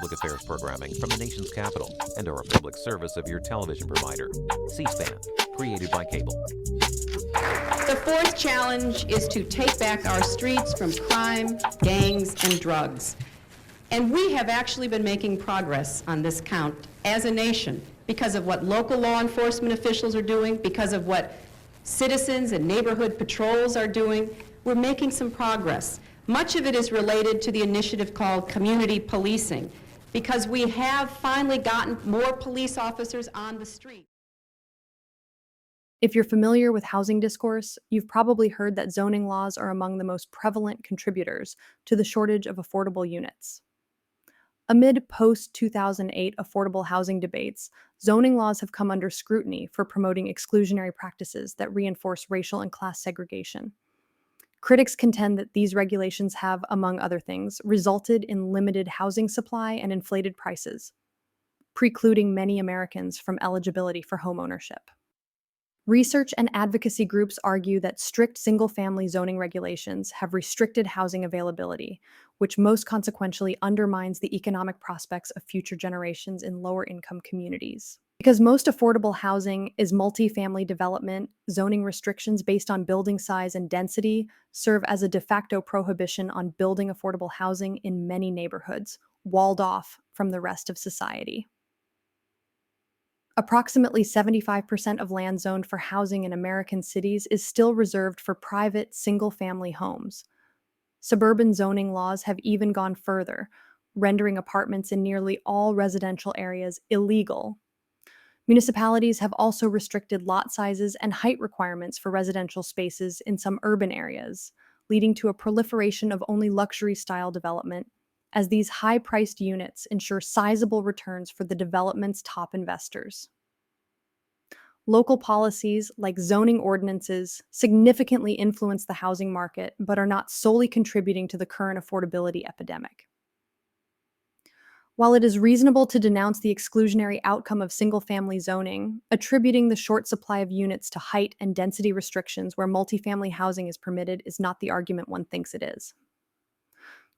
public affairs programming from the nation's capital and are a public service of your television provider. C-SPAN, created by cable. The fourth challenge is to take back our streets from crime, gangs, and drugs. And we have actually been making progress on this count as a nation because of what local law enforcement officials are doing, because of what citizens and neighborhood patrols are doing. We're making some progress. Much of it is related to the initiative called community policing, because we have finally gotten more police officers on the street. If you're familiar with housing discourse, you've probably heard that zoning laws are among the most prevalent contributors to the shortage of affordable units. Amid post-2008 affordable housing debates, zoning laws have come under scrutiny for promoting exclusionary practices that reinforce racial and class segregation. Critics contend that these regulations have, among other things, resulted in limited housing supply and inflated prices, precluding many Americans from eligibility for homeownership. Research and advocacy groups argue that strict single-family zoning regulations have restricted housing availability, which most consequentially undermines the economic prospects of future generations in lower-income communities. Because most affordable housing is multifamily development, zoning restrictions based on building size and density serve as a de facto prohibition on building affordable housing in many neighborhoods, walled off from the rest of society. Approximately 75% of land zoned for housing in American cities is still reserved for private, single-family homes. Suburban zoning laws have even gone further, rendering apartments in nearly all residential areas illegal. Municipalities have also restricted lot sizes and height requirements for residential spaces in some urban areas, leading to a proliferation of only luxury-style development, as these high-priced units ensure sizable returns for the development's top investors. Local policies, like zoning ordinances, significantly influence the housing market, but are not solely contributing to the current affordability epidemic. While it is reasonable to denounce the exclusionary outcome of single-family zoning, attributing the short supply of units to height and density restrictions where multifamily housing is permitted is not the argument one thinks it is.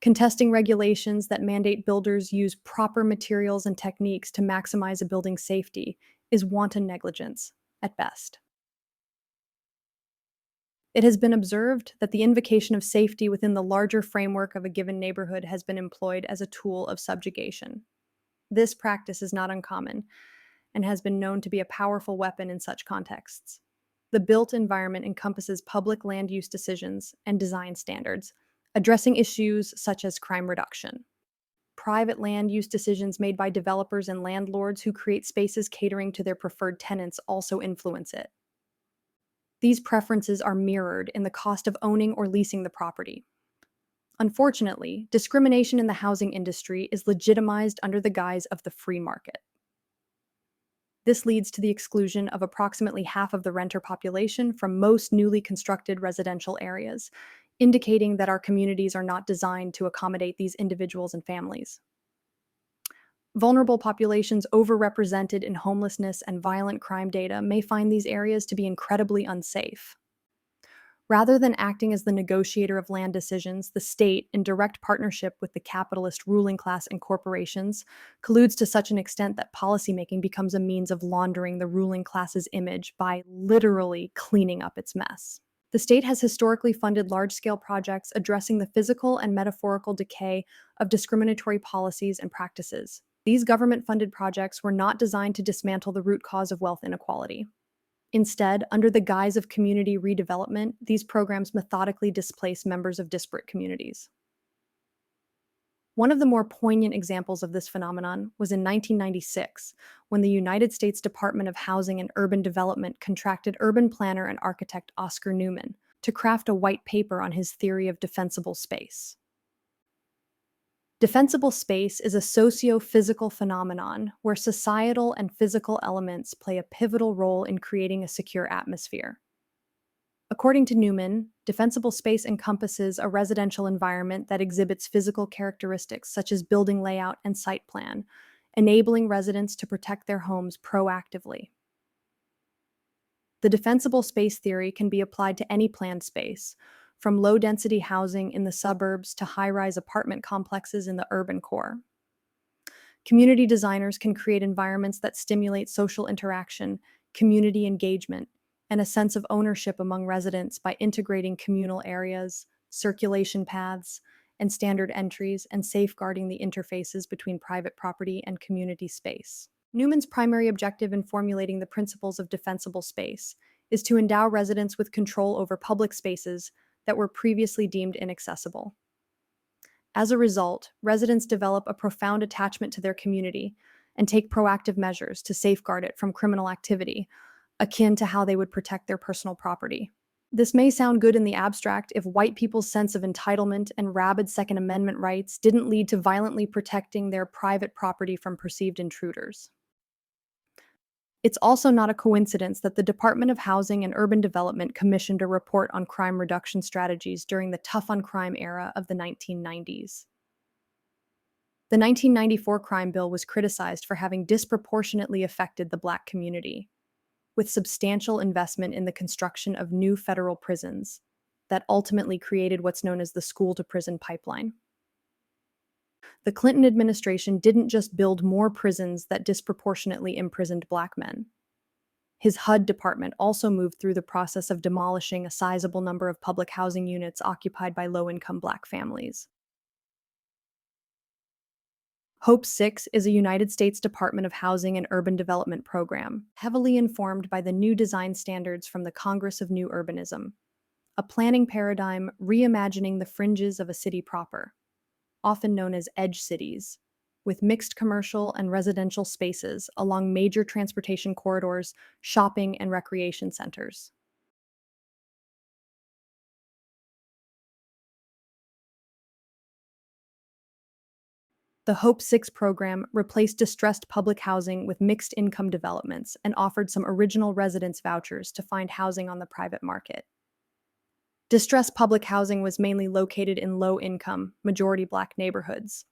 Contesting regulations that mandate builders use proper materials and techniques to maximize a building's safety is wanton negligence, at best. It has been observed that the invocation of safety within the larger framework of a given neighborhood has been employed as a tool of subjugation. This practice is not uncommon and has been known to be a powerful weapon in such contexts. The built environment encompasses public land use decisions and design standards, addressing issues such as crime reduction. Private land use decisions made by developers and landlords who create spaces catering to their preferred tenants also influence it. These preferences are mirrored in the cost of owning or leasing the property. Unfortunately, discrimination in the housing industry is legitimized under the guise of the free market. This leads to the exclusion of approximately half of the renter population from most newly constructed residential areas, indicating that our communities are not designed to accommodate these individuals and families. Vulnerable populations overrepresented in homelessness and violent crime data may find these areas to be incredibly unsafe. Rather than acting as the negotiator of land decisions, the state, in direct partnership with the capitalist ruling class and corporations, colludes to such an extent that policymaking becomes a means of laundering the ruling class's image by literally cleaning up its mess. The state has historically funded large-scale projects addressing the physical and metaphorical decay of discriminatory policies and practices. These government-funded projects were not designed to dismantle the root cause of wealth inequality. Instead, under the guise of community redevelopment, these programs methodically displace members of disparate communities. One of the more poignant examples of this phenomenon was in 1996, when the United States Department of Housing and Urban Development contracted urban planner and architect Oscar Newman to craft a white paper on his theory of defensible space. Defensible space is a socio-physical phenomenon where societal and physical elements play a pivotal role in creating a secure atmosphere. According to Newman, defensible space encompasses a residential environment that exhibits physical characteristics such as building layout and site plan, enabling residents to protect their homes proactively. The defensible space theory can be applied to any planned space, from low-density housing in the suburbs to high-rise apartment complexes in the urban core. Community designers can create environments that stimulate social interaction, community engagement, and a sense of ownership among residents by integrating communal areas, circulation paths, and standard entries, and safeguarding the interfaces between private property and community space. Newman's primary objective in formulating the principles of defensible space is to endow residents with control over public spaces that were previously deemed inaccessible. As a result, residents develop a profound attachment to their community and take proactive measures to safeguard it from criminal activity, akin to how they would protect their personal property. This may sound good in the abstract if white people's sense of entitlement and rabid Second Amendment rights didn't lead to violently protecting their private property from perceived intruders. It's also not a coincidence that the Department of Housing and Urban Development commissioned a report on crime reduction strategies during the tough on crime era of the 1990s. The 1994 crime bill was criticized for having disproportionately affected the Black community, with substantial investment in the construction of new federal prisons that ultimately created what's known as the school-to-prison pipeline. The Clinton administration didn't just build more prisons that disproportionately imprisoned Black men. His HUD department also moved through the process of demolishing a sizable number of public housing units occupied by low-income Black families. HOPE 6 is a United States Department of Housing and Urban Development program, heavily informed by the new design standards from the Congress of New Urbanism, a planning paradigm reimagining the fringes of a city proper, often known as edge cities, with mixed commercial and residential spaces along major transportation corridors, shopping, and recreation centers. The HOPE 6 program replaced distressed public housing with mixed income developments and offered some original residence vouchers to find housing on the private market. Distressed public housing was mainly located in low-income, majority Black neighborhoods.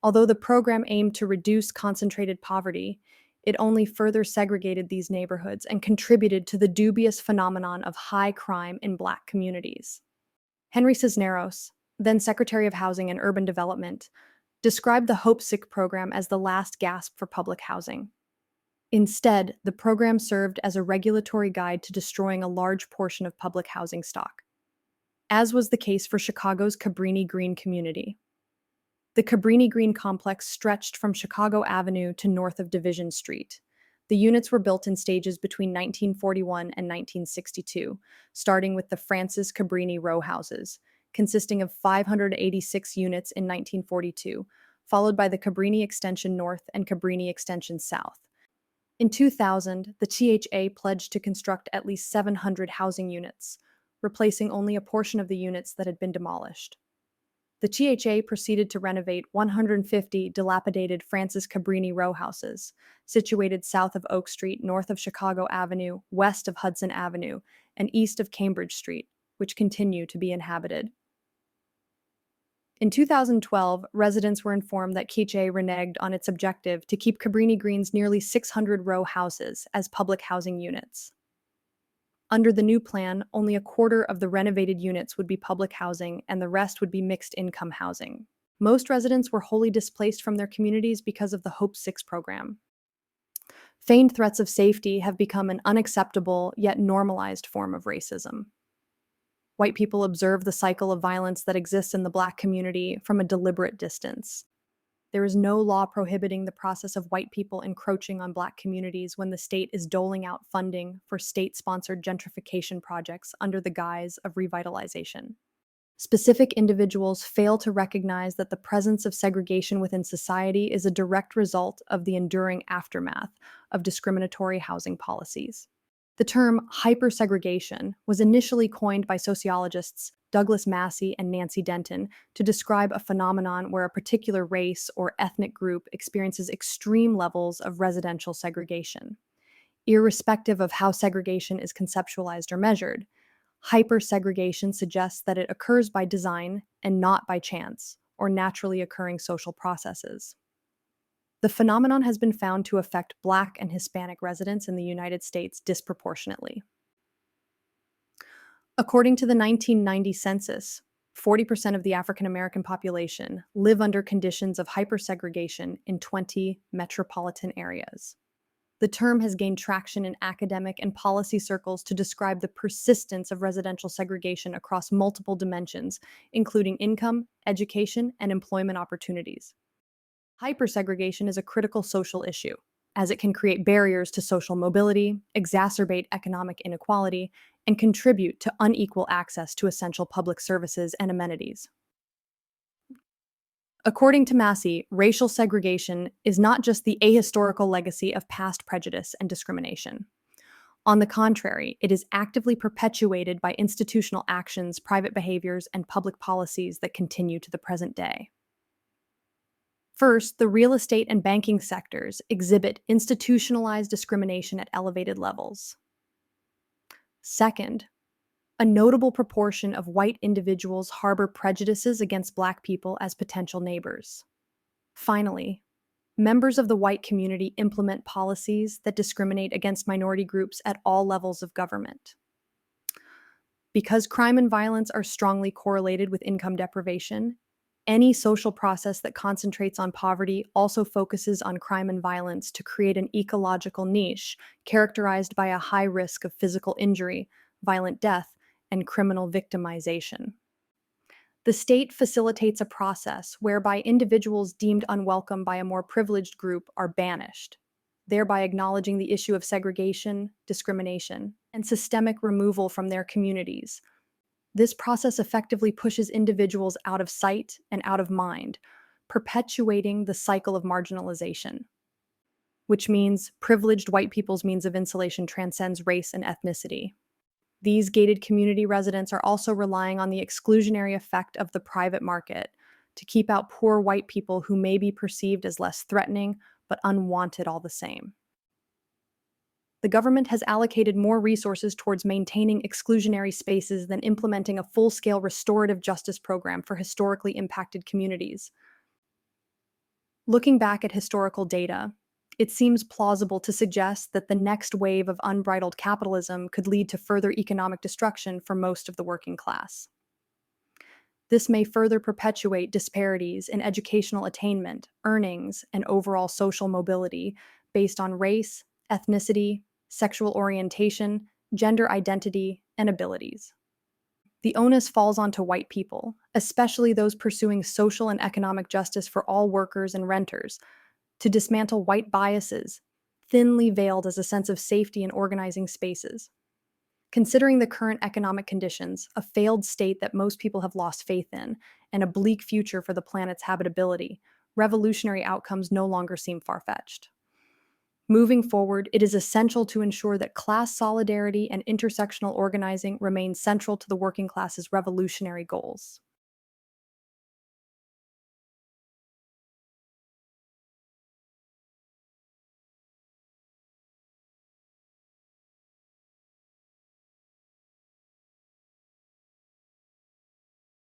Although the program aimed to reduce concentrated poverty, it only further segregated these neighborhoods and contributed to the dubious phenomenon of high crime in Black communities. Henry Cisneros, then Secretary of Housing and Urban Development, described the HOPE 6 program as the last gasp for public housing. Instead, the program served as a regulatory guide to destroying a large portion of public housing stock, as was the case for Chicago's Cabrini Green community. The Cabrini Green complex stretched from Chicago Avenue to north of Division Street. The units were built in stages between 1941 and 1962, starting with the Francis Cabrini row houses, consisting of 586 units in 1942, followed by the Cabrini Extension North and Cabrini Extension South. In 2000, the THA pledged to construct at least 700 housing units, replacing only a portion of the units that had been demolished. The THA proceeded to renovate 150 dilapidated Francis Cabrini row houses, situated south of Oak Street, north of Chicago Avenue, west of Hudson Avenue, and east of Cambridge Street, which continue to be inhabited. In 2012, residents were informed that Quiche reneged on its objective to keep Cabrini Green's nearly 600 row houses as public housing units. Under the new plan, only a quarter of the renovated units would be public housing and the rest would be mixed income housing. Most residents were wholly displaced from their communities because of the HOPE 6 program. Feigned threats of safety have become an unacceptable yet normalized form of racism. White people observe the cycle of violence that exists in the Black community from a deliberate distance. There is no law prohibiting the process of white people encroaching on Black communities when the state is doling out funding for state-sponsored gentrification projects under the guise of revitalization. Specific individuals fail to recognize that the presence of segregation within society is a direct result of the enduring aftermath of discriminatory housing policies. The term hypersegregation was initially coined by sociologists Douglas Massey and Nancy Denton to describe a phenomenon where a particular race or ethnic group experiences extreme levels of residential segregation. Irrespective of how segregation is conceptualized or measured, hypersegregation suggests that it occurs by design and not by chance or naturally occurring social processes. The phenomenon has been found to affect Black and Hispanic residents in the United States disproportionately. According to the 1990 census, 40% of the African American population live under conditions of hypersegregation in 20 metropolitan areas. The term has gained traction in academic and policy circles to describe the persistence of residential segregation across multiple dimensions, including income, education, and employment opportunities. Hypersegregation is a critical social issue, as it can create barriers to social mobility, exacerbate economic inequality, and contribute to unequal access to essential public services and amenities. According to Massey, racial segregation is not just the ahistorical legacy of past prejudice and discrimination. On the contrary, it is actively perpetuated by institutional actions, private behaviors, and public policies that continue to the present day. First, the real estate and banking sectors exhibit institutionalized discrimination at elevated levels. Second, a notable proportion of white individuals harbor prejudices against Black people as potential neighbors. Finally, members of the white community implement policies that discriminate against minority groups at all levels of government. Because crime and violence are strongly correlated with income deprivation, any social process that concentrates on poverty also focuses on crime and violence to create an ecological niche characterized by a high risk of physical injury, violent death, and criminal victimization. The state facilitates a process whereby individuals deemed unwelcome by a more privileged group are banished, thereby acknowledging the issue of segregation, discrimination, and systemic removal from their communities. This process effectively pushes individuals out of sight and out of mind, perpetuating the cycle of marginalization, which means privileged white people's means of insulation transcends race and ethnicity. These gated community residents are also relying on the exclusionary effect of the private market to keep out poor white people who may be perceived as less threatening but unwanted all the same. The government has allocated more resources towards maintaining exclusionary spaces than implementing a full-scale restorative justice program for historically impacted communities. Looking back at historical data, it seems plausible to suggest that the next wave of unbridled capitalism could lead to further economic destruction for most of the working class. This may further perpetuate disparities in educational attainment, earnings, and overall social mobility based on race, ethnicity, sexual orientation, gender identity, and abilities. The onus falls onto white people, especially those pursuing social and economic justice for all workers and renters, to dismantle white biases, thinly veiled as a sense of safety in organizing spaces. Considering the current economic conditions, a failed state that most people have lost faith in, and a bleak future for the planet's habitability, revolutionary outcomes no longer seem far-fetched. Moving forward, it is essential to ensure that class solidarity and intersectional organizing remain central to the working class's revolutionary goals.